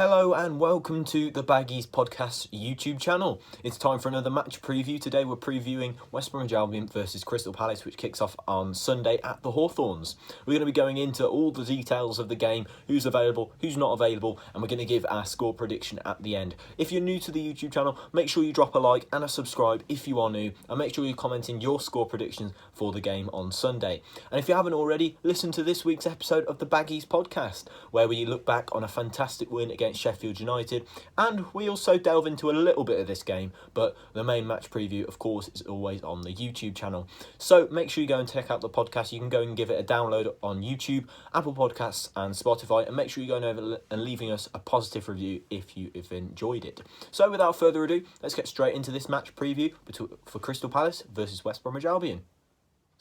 Hello and welcome to the Baggies podcast YouTube channel. It's time for another match preview. Today we're previewing West Bromwich Albion versus Crystal Palace, which kicks off on Sunday at the Hawthorns. We're going to be going into all the details of the game, who's available, who's not available, and we're going to give our score prediction at the end. If you're new to the YouTube channel, make sure you drop a like and a subscribe if you are new, and make sure you're commenting your score predictions for the game on Sunday. And if you haven't already, listen to this week's episode of the Baggies podcast, where we look back on a fantastic win against Sheffield United, and we also delve into a little bit of this game, but the main match preview, of course, is always on the YouTube channel. So make sure you go and check out the podcast. You can go and give it a download on YouTube, Apple Podcasts and Spotify, and make sure you're going over and leaving us a positive review if you have enjoyed it. So without further ado, let's get straight into this match preview for Crystal Palace versus West Bromwich Albion.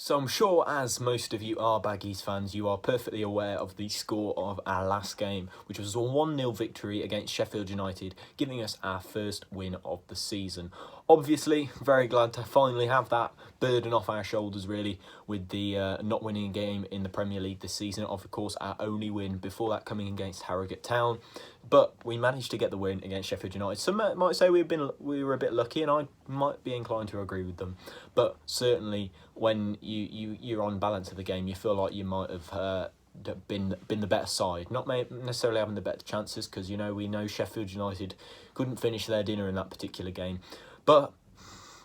So I'm sure, as most of you are Baggies fans, you are perfectly aware of the score of our last game, which was a 1-0 victory against Sheffield United, giving us our first win of the season. Obviously, very glad to finally have that burden off our shoulders, really, with the not winning a game in the Premier League this season. Of course, our only win before that coming against Harrogate Town. But we managed to get the win against Sheffield United. Some might say we were a bit lucky, and I might be inclined to agree with them. But certainly, when you're on balance of the game, you feel like you might have been the better side. Not necessarily having the better chances, because we know Sheffield United couldn't finish their dinner in that particular game. But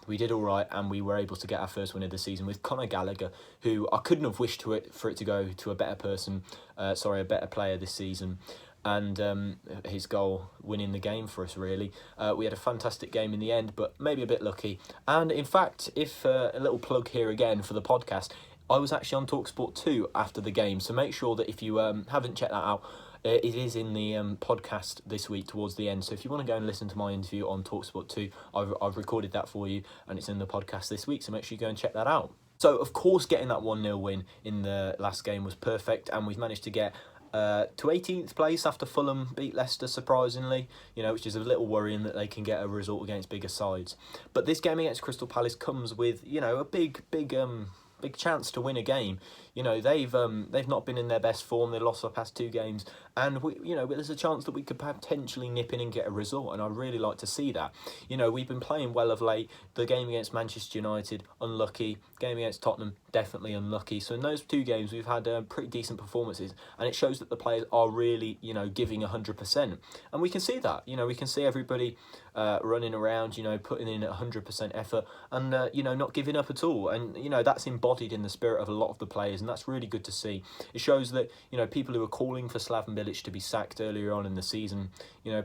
we did all right, and we were able to get our first win of the season with Conor Gallagher, who I couldn't have wished for it to go to a better player this season. And his goal winning the game for us, really. We had a fantastic game in the end, but maybe a bit lucky. And in fact, if a little plug here again for the podcast, I was actually on TalkSport 2 after the game, so make sure that if you haven't checked that out, it is in the podcast this week towards the end. So if you want to go and listen to my interview on TalkSport 2, I've recorded that for you, and it's in the podcast this week, so make sure you go and check that out. So, of course, getting that 1-0 win in the last game was perfect, and we've managed to get to 18th place after Fulham beat Leicester, surprisingly, which is a little worrying that they can get a result against bigger sides. But this game against Crystal Palace comes with, a big chance to win a game. They've not been in their best form. They lost their past 2 games, and there's a chance that we could potentially nip in and get a result, and I'd really like to see that. We've been playing well of late. The game against Manchester United, unlucky. Game against Tottenham, definitely unlucky. So in those 2 games, we've had pretty decent performances, and it shows that the players are really, giving 100%. And we can see that. We can see everybody running around, putting in 100% effort, and not giving up at all. And that's embodied in the spirit of a lot of the players, and that's really good to see. It shows that people who were calling for Slaven Bilic to be sacked earlier on in the season,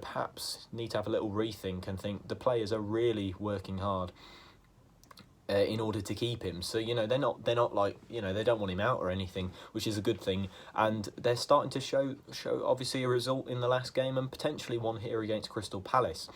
perhaps need to have a little rethink and think the players are really working hard in order to keep him. So they're not like they don't want him out or anything, which is a good thing. And they're starting to show obviously a result in the last game, and potentially one here against Crystal Palace.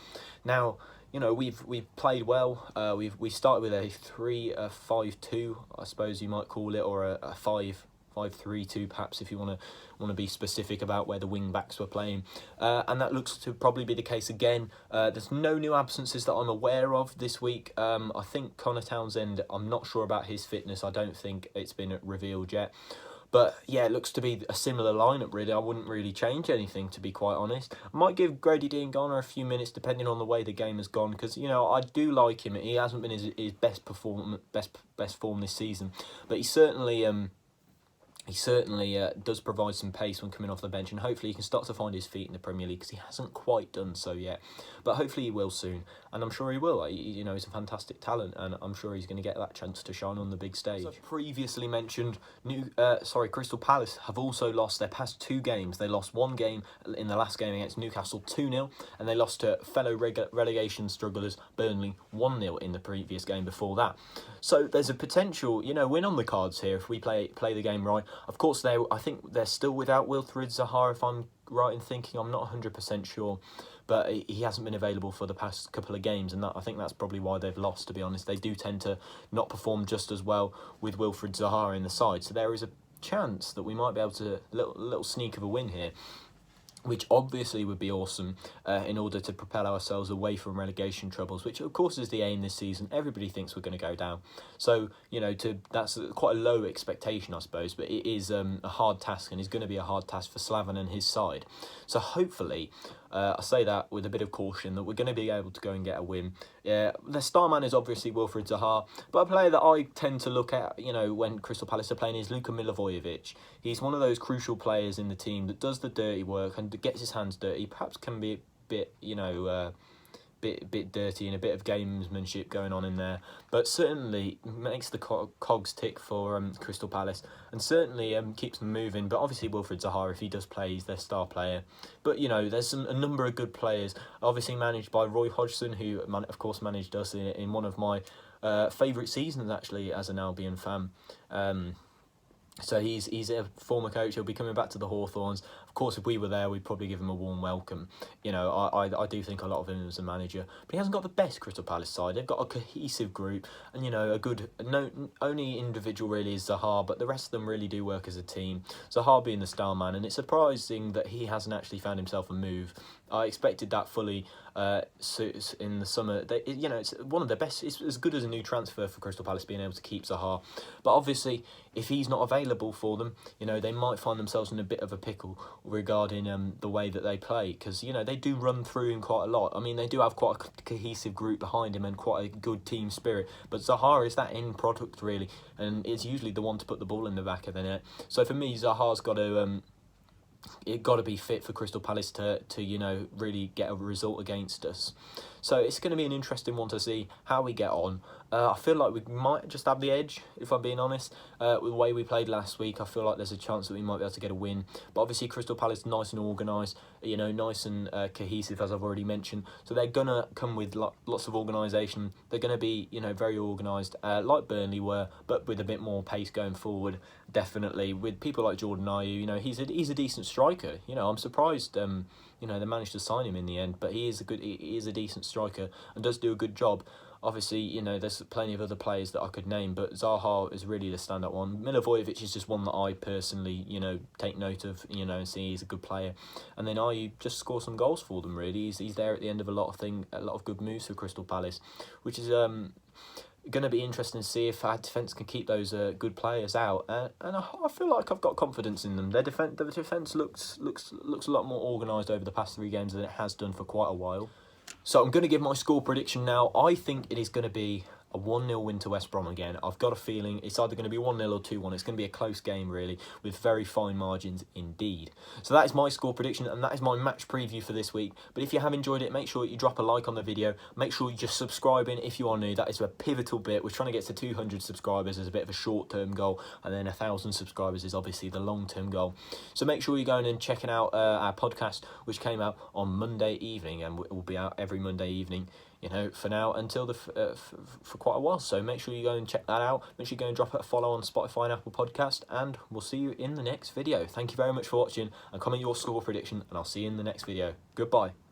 Now, we've played well. We started with a 3-5-2, I suppose you might call it, or a 5-3-2, perhaps, if you want to be specific about where the wing backs were playing, and that looks to probably be the case again. There's no new absences that I'm aware of this week. I think Connor Townsend, I'm not sure about his fitness. I don't think it's been revealed yet. But yeah, it looks to be a similar lineup, really. I wouldn't really change anything, to be quite honest. I might give Grady Diangana a few minutes, depending on the way the game has gone, because I do like him. He hasn't been his best form this season, but he certainly does provide some pace when coming off the bench, and hopefully he can start to find his feet in the Premier League, because he hasn't quite done so yet. But hopefully he will soon, and I'm sure he will. He's a fantastic talent, and I'm sure he's going to get that chance to shine on the big stage. As I previously mentioned, Crystal Palace have also lost their past 2 games. They lost 1 game in the last game against Newcastle 2-0, and they lost to fellow relegation strugglers Burnley 1-0 in the previous game before that. So there's a potential, win on the cards here if we play the game right. Of course, I think they're still without Wilfried Zaha, if I'm right in thinking. I'm not 100% sure, but he hasn't been available for the past couple of games, and I think that's probably why they've lost, to be honest. They do tend to not perform just as well with Wilfried Zaha in the side, so there is a chance that we might be able to little sneak of a win here, which obviously would be awesome in order to propel ourselves away from relegation troubles, which of course is the aim this season. Everybody thinks we're going to go down. So, that's quite a low expectation, I suppose, but it is a hard task, and is going to be a hard task for Slaven and his side. So hopefully I say that with a bit of caution that we're going to be able to go and get a win. Yeah, the star man is obviously Wilfried Zaha, but a player that I tend to look at, when Crystal Palace are playing is Luka Milivojevic. He's one of those crucial players in the team that does the dirty work and gets his hands dirty. Perhaps can be a bit, bit dirty and a bit of gamesmanship going on in there, but certainly makes the cogs tick for Crystal Palace, and certainly keeps them moving. But obviously Wilfried Zaha, if he does play, he's their star player. But there's a number of good players, obviously managed by Roy Hodgson, who of course managed us in one of my favourite seasons actually as an Albion fan. So he's a former coach. He'll be coming back to the Hawthorns. Of course, if we were there, we'd probably give him a warm welcome. I do think a lot of him as a manager, but he hasn't got the best Crystal Palace side. They've got a cohesive group, and a good. No, only individual really is Zaha, but the rest of them really do work as a team. Zaha being the star man, and it's surprising that he hasn't actually found himself a move. I expected that fully in the summer. It's one of the best. It's as good as a new transfer for Crystal Palace being able to keep Zaha, but obviously if he's not available for them, they might find themselves in a bit of a pickle regarding the way that they play, because they do run through him quite a lot. I mean, they do have quite a cohesive group behind him and quite a good team spirit, but Zaha is that end product really, and it's usually the one to put the ball in the back of the net. So for me, Zaha's got to be fit for Crystal Palace to really get a result against us. So it's going to be an interesting one to see how we get on. I feel like we might just have the edge, if I'm being honest. With the way we played last week, I feel like there's a chance that we might be able to get a win. But obviously Crystal Palace nice and organised, nice and cohesive, as I've already mentioned. So they're going to come with lots of organisation. They're going to be, very organised, like Burnley were, but with a bit more pace going forward, definitely. With people like Jordan Ayew, he's a decent striker. I'm surprised, they managed to sign him in the end, but he is a decent striker and does do a good job. Obviously, there's plenty of other players that I could name, but Zaha is really the standout one. Milivojevic is just one that I personally, take note of, and see he's a good player. And then Ayew just score some goals for them, really. He's there at the end of a lot of good moves for Crystal Palace, which is going to be interesting to see if our defence can keep those good players out. And I feel like I've got confidence in them. The defence looks a lot more organised over the past 3 games than it has done for quite a while. So I'm going to give my score prediction now. I think it is going to be a 1-0 win to West Brom again. I've got a feeling it's either going to be 1-0 or 2-1. It's going to be a close game, really, with very fine margins indeed. So that is my score prediction, and that is my match preview for this week. But if you have enjoyed it, make sure you drop a like on the video. Make sure you just subscribe in if you are new. That is a pivotal bit. We're trying to get to 200 subscribers as a bit of a short-term goal, and then 1,000 subscribers is obviously the long-term goal. So make sure you're going and checking out our podcast, which came out on Monday evening, and will be out every Monday evening, for now until for quite a while. So make sure you go and check that out. Make sure you go and drop it a follow on Spotify and Apple Podcast, and we'll see you in the next video. Thank you very much for watching, and comment your score prediction, and I'll see you in the next video. Goodbye.